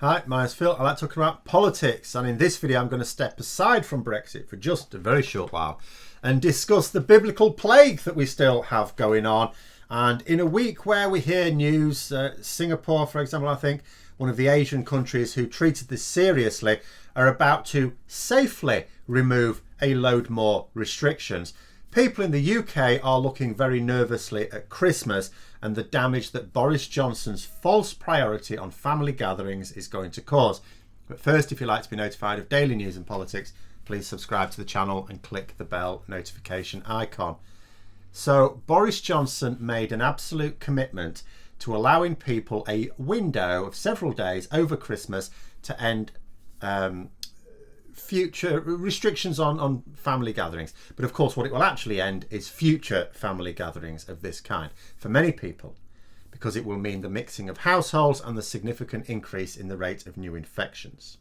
Hi, my name's Phil. I like talking about politics, and in this video I'm going to step aside from Brexit for just a very short while and discuss the biblical plague that we still have going on. And in a week where we hear news, Singapore, for example, I think, one of the Asian countries who treated this seriously, are about to safely remove a load more restrictions. People in the UK are looking very nervously at Christmas and the damage that Boris Johnson's false priority on family gatherings is going to cause. But first, if you'd like to be notified of daily news and politics, please subscribe to the channel and click the bell notification icon. So Boris Johnson made an absolute commitment to allowing people a window of several days over Christmas to end future restrictions on family gatherings. But of course, what it will actually end is future family gatherings of this kind for many people, because it will mean the mixing of households and the significant increase in the rate of new infections.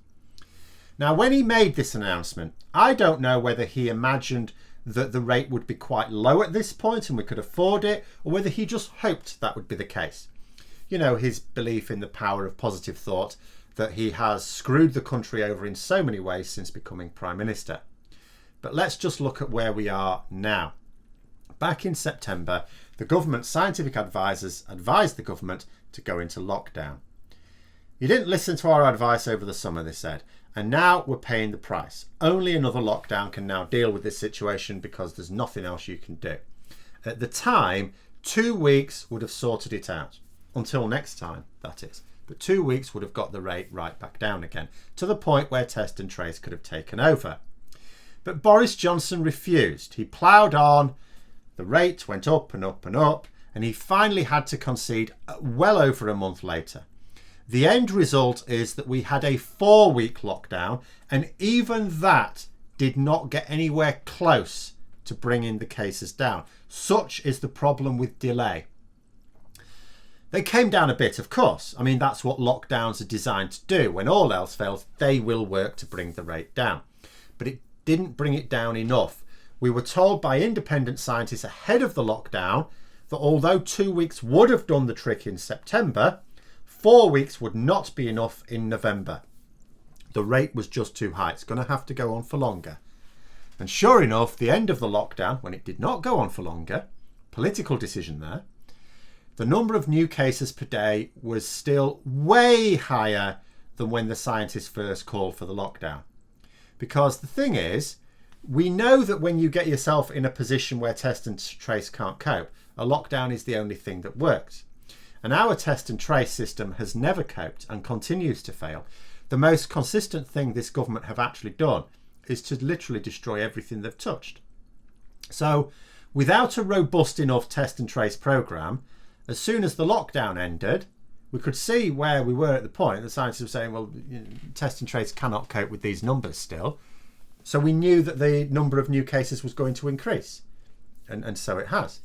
Now, when he made this announcement, I don't know whether he imagined that the rate would be quite low at this point and we could afford it, or whether he just hoped that would be the case. You know, his belief in the power of positive thought, that he has screwed the country over in so many ways since becoming Prime Minister. But let's just look at where we are now. Back in September, the government's scientific advisors advised the government to go into lockdown. You didn't listen to our advice over the summer, they said, and now we're paying the price. Only another lockdown can now deal with this situation because there's nothing else you can do. At the time, 2 weeks would have sorted it out. Until next time, that is. But 2 weeks would have got the rate right back down again, to the point where test and trace could have taken over. But Boris Johnson refused. He ploughed on, the rate went up and up and up, and he finally had to concede well over a month later. The end result is that we had a 4-week lockdown, and even that did not get anywhere close to bringing the cases down. Such is the problem with delay. They came down a bit, of course. I mean, that's what lockdowns are designed to do. When all else fails, they will work to bring the rate down. But it didn't bring it down enough. We were told by independent scientists ahead of the lockdown that although 2 weeks would have done the trick in September, 4 weeks would not be enough in November. The rate was just too high. It's going to have to go on for longer. And sure enough, the end of the lockdown, when it did not go on for longer, political decision there, the number of new cases per day was still way higher than when the scientists first called for the lockdown. Because the thing is, we know that when you get yourself in a position where test and trace can't cope, a lockdown is the only thing that works. And our test and trace system has never coped and continues to fail. The most consistent thing this government have actually done is to literally destroy everything they've touched. So without a robust enough test and trace programme, as soon as the lockdown ended, we could see where we were at the point. The scientists were saying, well, test and trace cannot cope with these numbers still. So we knew that the number of new cases was going to increase. And so it has.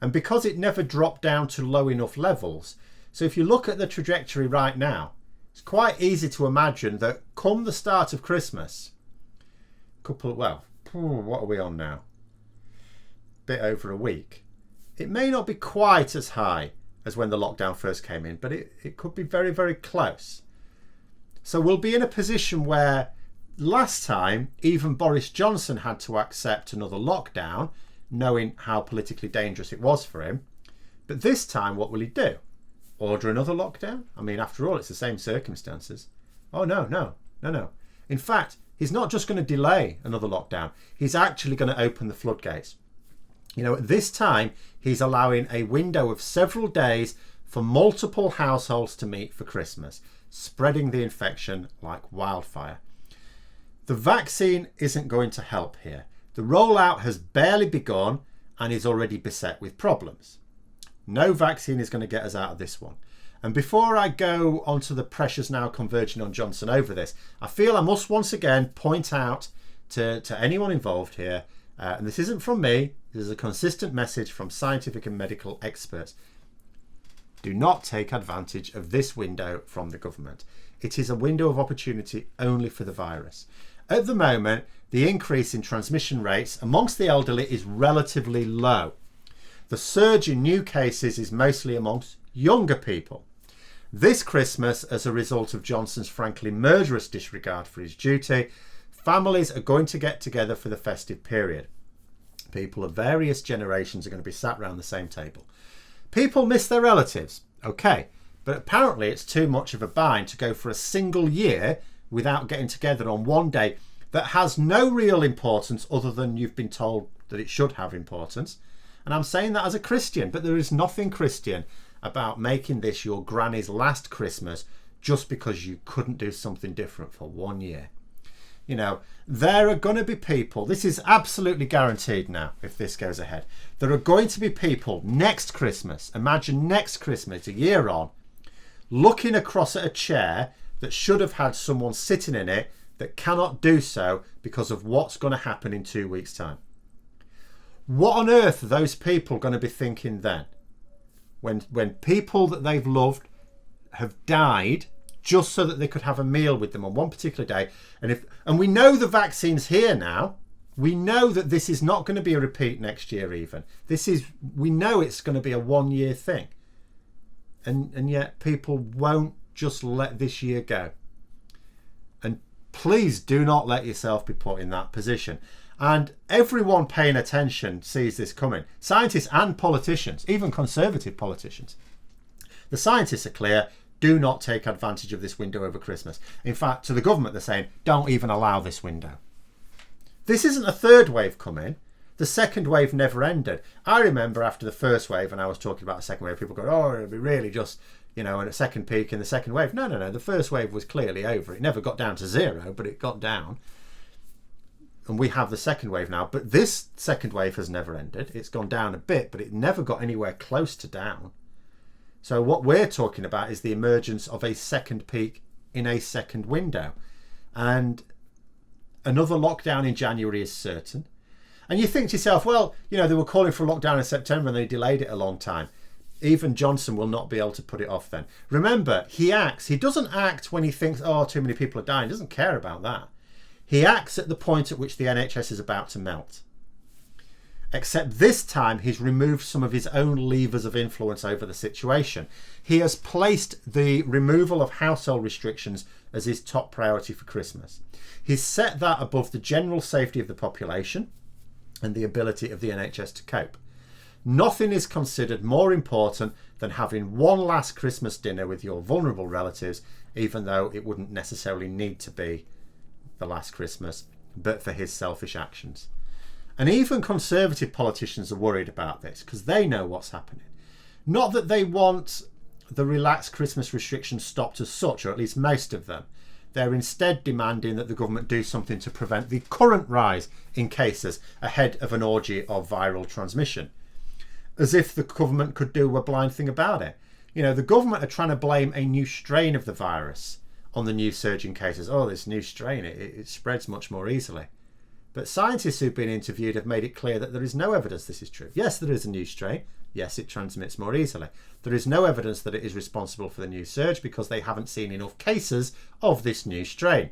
And because it never dropped down to low enough levels, so if you look at the trajectory right now, it's quite easy to imagine that come the start of Christmas, what are we on now? Bit over a week. It may not be quite as high as when the lockdown first came in, but it could be very, very close. So we'll be in a position where last time even Boris Johnson had to accept another lockdown, knowing how politically dangerous it was for him. But this time, what will he do? Order another lockdown? I mean, after all, it's the same circumstances. Oh, no. In fact, he's not just going to delay another lockdown. He's actually going to open the floodgates. You know, at this time, he's allowing a window of several days for multiple households to meet for Christmas, spreading the infection like wildfire. The vaccine isn't going to help here. The rollout has barely begun and is already beset with problems. No vaccine is going to get us out of this one. And before I go onto the pressures now converging on Johnson over this, I feel I must once again point out to anyone involved here, and this isn't from me, this is a consistent message from scientific and medical experts. Do not take advantage of this window from the government. It is a window of opportunity only for the virus. At the moment, the increase in transmission rates amongst the elderly is relatively low. The surge in new cases is mostly amongst younger people. This Christmas, as a result of Johnson's frankly murderous disregard for his duty, families are going to get together for the festive period. People of various generations are going to be sat round the same table. People miss their relatives, okay, but apparently it's too much of a bind to go for a single year without getting together on one day that has no real importance other than you've been told that it should have importance. And I'm saying that as a Christian, but there is nothing Christian about making this your granny's last Christmas just because you couldn't do something different for 1 year. You know, there are going to be people, this is absolutely guaranteed now if this goes ahead, there are going to be people next Christmas, imagine next Christmas, a year on, looking across at a chair that should have had someone sitting in it that cannot do so because of what's going to happen in 2 weeks' time. What on earth are those people going to be thinking then? When people that they've loved have died just so that they could have a meal with them on one particular day. And we know the vaccine's here now. We know that this is not going to be a repeat next year even. We know it's going to be a 1 year thing. And yet people won't just let this year go. And please do not let yourself be put in that position. And everyone paying attention sees this coming. Scientists and politicians, even Conservative politicians. The scientists are clear. Do not take advantage of this window over Christmas. In fact, to the government, they're saying, don't even allow this window. This isn't a third wave coming. The second wave never ended. I remember after the first wave, and I was talking about a second wave, people go, oh, it'll be really just, and a second peak in the second wave. No. The first wave was clearly over. It never got down to zero, but it got down. And we have the second wave now. But this second wave has never ended. It's gone down a bit, but it never got anywhere close to down. So what we're talking about is the emergence of a second peak in a second window. And another lockdown in January is certain. And you think to yourself, well, they were calling for a lockdown in September and they delayed it a long time. Even Johnson will not be able to put it off then. Remember, he doesn't act when he thinks, oh, too many people are dying. He doesn't care about that. He acts at the point at which the NHS is about to melt. Except this time he's removed some of his own levers of influence over the situation. He has placed the removal of household restrictions as his top priority for Christmas. He's set that above the general safety of the population and the ability of the NHS to cope. Nothing is considered more important than having one last Christmas dinner with your vulnerable relatives, even though it wouldn't necessarily need to be the last Christmas, but for his selfish actions. And even Conservative politicians are worried about this because they know what's happening. Not that they want the relaxed Christmas restrictions stopped as such, or at least most of them. They're instead demanding that the government do something to prevent the current rise in cases ahead of an orgy of viral transmission. As if the government could do a blind thing about it. The government are trying to blame a new strain of the virus on the new surge in cases. Oh, this new strain, it spreads much more easily. But scientists who've been interviewed have made it clear that there is no evidence this is true. Yes, there is a new strain. Yes, it transmits more easily. There is no evidence that it is responsible for the new surge because they haven't seen enough cases of this new strain.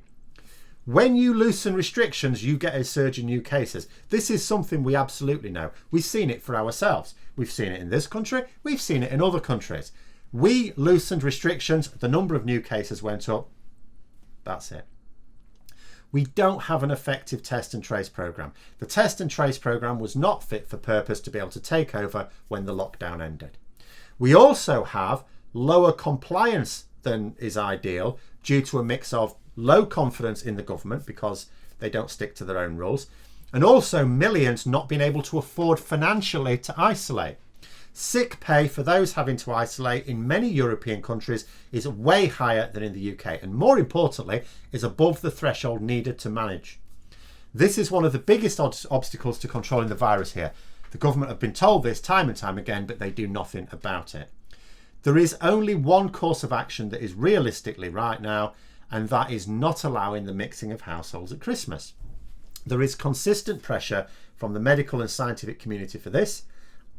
When you loosen restrictions, you get a surge in new cases. This is something we absolutely know. We've seen it for ourselves. We've seen it in this country. We've seen it in other countries. We loosened restrictions. The number of new cases went up. That's it. We don't have an effective test and trace program. The test and trace program was not fit for purpose to be able to take over when the lockdown ended. We also have lower compliance than is ideal due to a mix of low confidence in the government because they don't stick to their own rules, and also millions not being able to afford financially to isolate. Sick pay for those having to isolate in many European countries is way higher than in the UK, and more importantly, is above the threshold needed to manage. This is one of the biggest obstacles to controlling the virus here. The government have been told this time and time again, but they do nothing about it. There is only one course of action that is realistically right now, and that is not allowing the mixing of households at Christmas. There is consistent pressure from the medical and scientific community for this,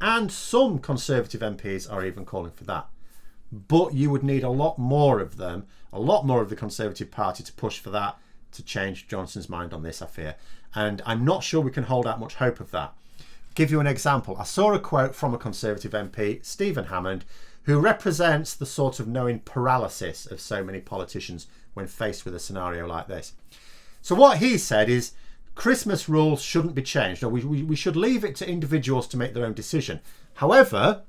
and some Conservative MPs are even calling for that. But you would need a lot more of them, a lot more of the Conservative Party to push for that, to change Johnson's mind on this, I fear. And I'm not sure we can hold out much hope of that. Give you an example. I saw a quote from a Conservative MP, Stephen Hammond, who represents the sort of knowing paralysis of so many politicians when faced with a scenario like this. So what he said is Christmas rules shouldn't be changed. No, we should leave it to individuals to make their own decision. However,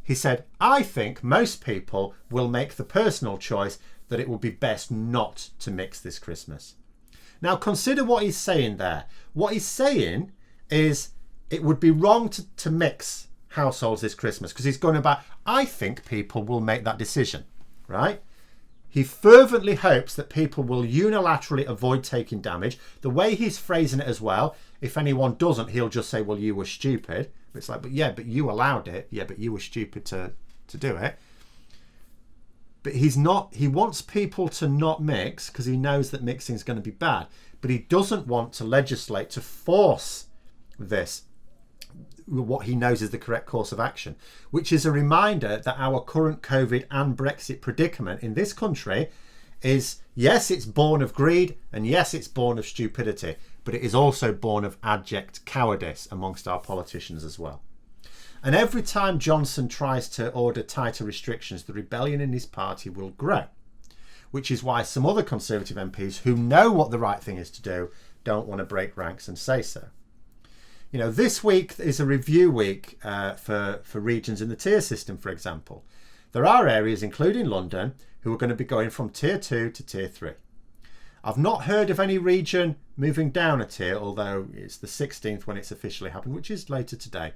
he said, I think most people will make the personal choice that it will be best not to mix this Christmas. Now consider what he's saying there. What he's saying is it would be wrong to mix households this Christmas, because he's going about, I think people will make that decision, right? He fervently hopes that people will unilaterally avoid taking damage. The way he's phrasing it as well, if anyone doesn't, he'll just say, well, you were stupid. It's like, but you allowed it. Yeah, but you were stupid to do it. But he wants people to not mix because he knows that mixing is going to be bad. But he doesn't want to legislate to force this, what he knows is the correct course of action, which is a reminder that our current COVID and Brexit predicament in this country is, yes, it's born of greed, and yes, it's born of stupidity, but it is also born of abject cowardice amongst our politicians as well. And every time Johnson tries to order tighter restrictions, the rebellion in his party will grow, which is why some other Conservative MPs who know what the right thing is to do don't want to break ranks and say so. You know, this week is a review week for regions in the tier system, for example. There are areas, including London, who are going to be going from tier 2 to tier 3. I've not heard of any region moving down a tier, although it's the 16th when it's officially happened, which is later today.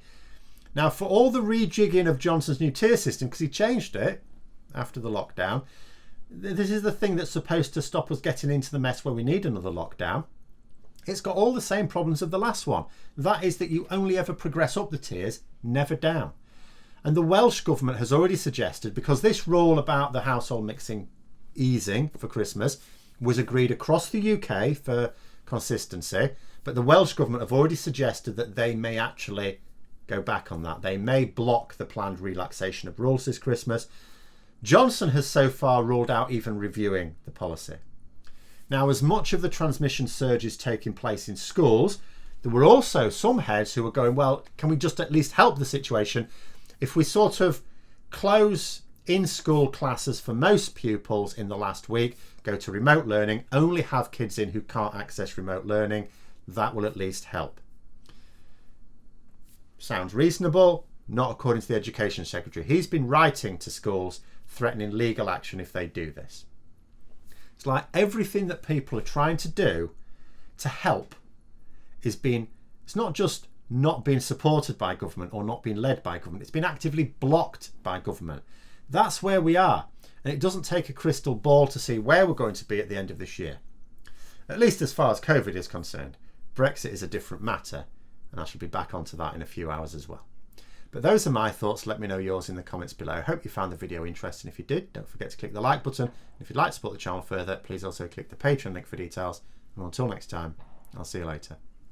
Now, for all the rejigging of Johnson's new tier system, because he changed it after the lockdown, this is the thing that's supposed to stop us getting into the mess where we need another lockdown. It's got all the same problems of the last one. That is that you only ever progress up the tiers, never down. And the Welsh government has already suggested, because this rule about the household mixing easing for Christmas was agreed across the UK for consistency, but the Welsh government have already suggested that they may actually go back on that. They may block the planned relaxation of rules this Christmas. Johnson has so far ruled out even reviewing the policy. Now, as much of the transmission surge is taking place in schools, there were also some heads who were going, well, can we just at least help the situation if we sort of close in-school classes for most pupils in the last week, go to remote learning, only have kids in who can't access remote learning, that will at least help. Sounds reasonable, not according to the Education Secretary. He's been writing to schools threatening legal action if they do this. It's like everything that people are trying to do to help it's not just not being supported by government or not being led by government, it's been actively blocked by government. That's where we are, and it doesn't take a crystal ball to see where we're going to be at the end of this year. At least as far as COVID is concerned. Brexit is a different matter, and I shall be back onto that in a few hours as well. But those are my thoughts. Let me know yours in the comments below. I hope you found the video interesting. If you did, don't forget to click the like button. If you'd like to support the channel further, please also click the Patreon link for details. And until next time, I'll see you later.